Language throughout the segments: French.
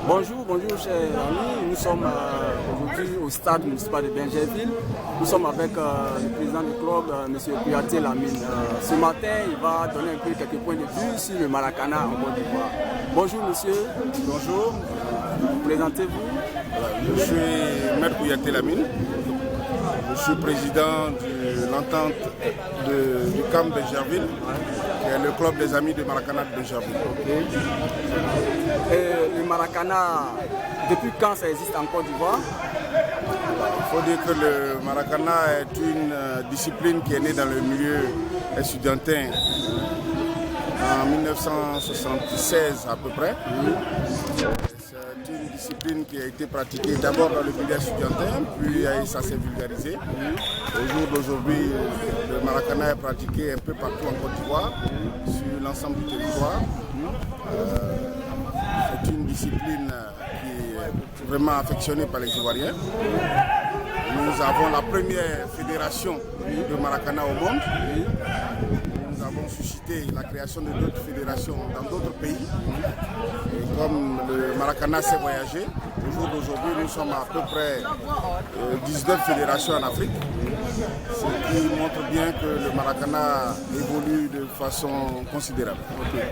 Bonjour chers amis, nous sommes aujourd'hui au stade municipal de Bingerville. Nous sommes avec le président du club, M. Kouyaté Lamine. Ce matin, il va donner un peu quelques points de vue sur le Maracana en Côte d'Ivoire. Bonjour monsieur. Bonjour. Présentez-vous. Je suis Maître Kouyaté Lamine. Je suis président de l'entente du camp Bingerville, qui est le club des amis de Maracana de Bingerville. Okay. Et le Maracana, depuis quand ça existe en Côte d'Ivoire? Il faut dire que le Maracana est une discipline qui est née dans le milieu estudiantin en 1976 à peu près. C'est une discipline qui a été pratiquée d'abord dans le milieu estudiantin, puis ça s'est vulgarisé. Au jour d'aujourd'hui, le Maracana est pratiqué un peu partout en Côte d'Ivoire, sur l'ensemble du territoire. C'est une discipline qui est vraiment affectionnée par les Ivoiriens. Nous avons la première fédération de Maracana au monde. Nous avons suscité la création de d'autres fédérations dans d'autres pays. Et comme le Maracana s'est voyagé, au jour d'aujourd'hui, nous sommes à peu près 19 fédérations en Afrique. Ce qui montre bien que le Maracana évolue de façon considérable. Okay.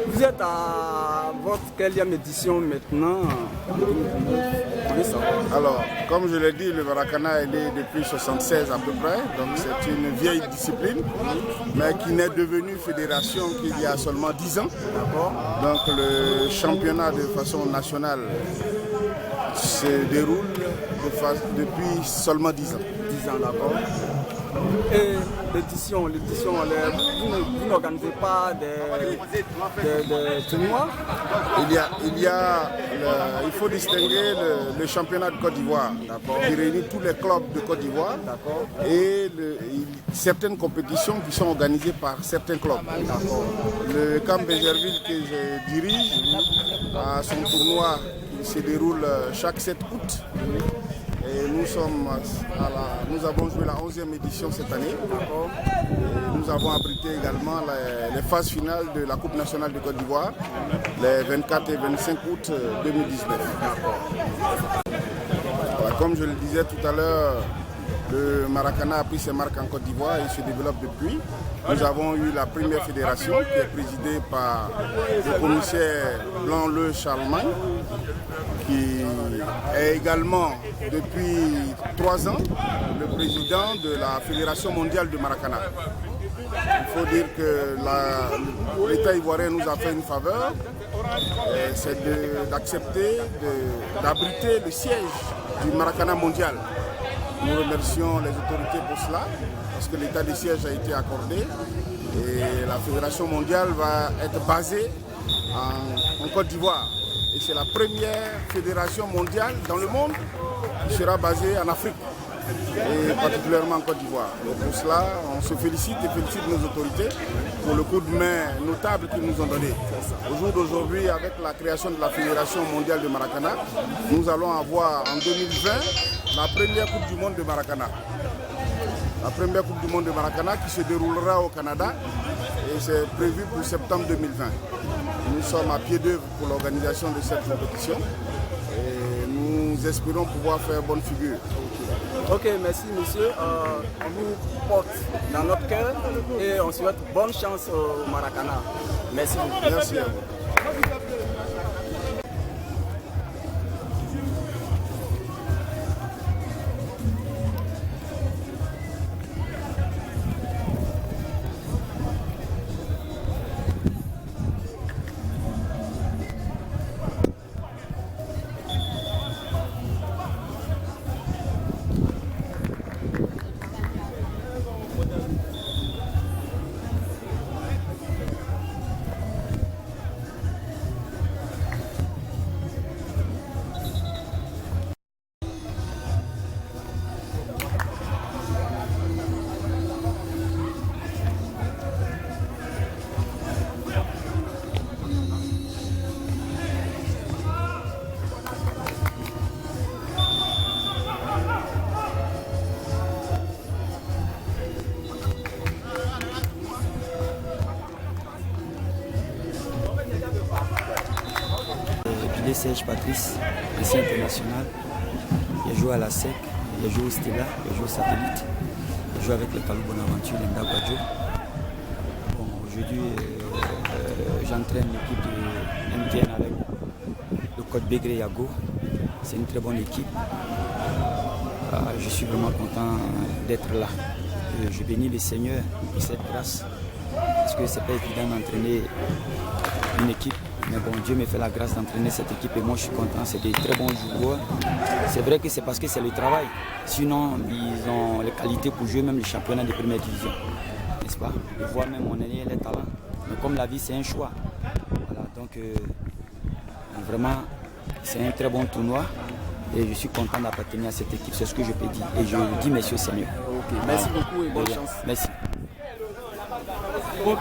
Vous êtes à votre quelle édition maintenant? Alors, comme je l'ai dit, le Maracana est né depuis 1976 à peu près, donc c'est une vieille discipline, mais qui n'est devenue fédération qu'il y a seulement 10 ans. Donc le championnat de façon nationale se déroule depuis seulement 10 ans. 10 ans, d'accord. Et l'édition, vous n'organisez pas des tournois? Il faut distinguer le championnat de Côte d'Ivoire qui réunit tous les clubs de Côte d'Ivoire et certaines compétitions qui sont organisées par certains clubs. Le camp Bingerville que je dirige a son tournoi qui se déroule chaque 7 août. Et nous avons joué la 11e édition cette année. Et nous avons abrité également les phases finales de la Coupe nationale de Côte d'Ivoire, les 24 et 25 août 2019. Comme je le disais tout à l'heure, le Maracana a pris ses marques en Côte d'Ivoire et se développe depuis. Nous avons eu la première fédération qui est présidée par le commissaire Blanc-Le Charlemagne, qui est également depuis 3 ans le président de la Fédération mondiale de Maracana. Il faut dire que l'État ivoirien nous a fait une faveur, c'est d'accepter d'abriter le siège du Maracana mondial. Nous remercions les autorités pour cela, parce que l'état de siège a été accordé et la Fédération mondiale va être basée en Côte d'Ivoire. Et c'est la première fédération mondiale dans le monde qui sera basée en Afrique, et particulièrement en Côte d'Ivoire. Et pour cela, on se félicite et félicite nos autorités pour le coup de main notable qu'ils nous ont donné. Au jour d'aujourd'hui, avec la création de la Fédération mondiale de Maracana, nous allons avoir en 2020 la première Coupe du monde de Maracana. La première Coupe du monde de Maracana qui se déroulera au Canada et c'est prévu pour septembre 2020. Nous sommes à pied d'œuvre pour l'organisation de cette compétition et nous espérons pouvoir faire bonne figure. Ok, merci monsieur. On vous porte dans notre cœur et on souhaite bonne chance au Maracana. Merci beaucoup. Merci à vous. Serge Patrice, ancien international. J'ai joué à la SEC, j'ai joué au Stella, j'ai joué au Satellite. J'ai joué avec le Kalou Bonaventure, l'Enda Guadjo. Bon, aujourd'hui, j'entraîne l'équipe de MTN avec le Code Begré Yago. C'est une très bonne équipe. Je suis vraiment content d'être là. Je bénis le Seigneur pour cette grâce. Parce que ce n'est pas évident d'entraîner une équipe. Mais bon, Dieu me fait la grâce d'entraîner cette équipe et moi je suis content. C'est des très bons joueurs. C'est vrai que c'est parce que c'est le travail. Sinon, ils ont les qualités pour jouer même les championnats de première division. N'est-ce pas? Je vois même mon aîné les talents. Mais comme la vie, c'est un choix. Voilà, donc vraiment, c'est un très bon tournoi. Et je suis content d'appartenir à cette équipe. C'est ce que je peux dire. Et je dis merci au Seigneur. Ok, merci beaucoup et bonne chance. Merci. Ok,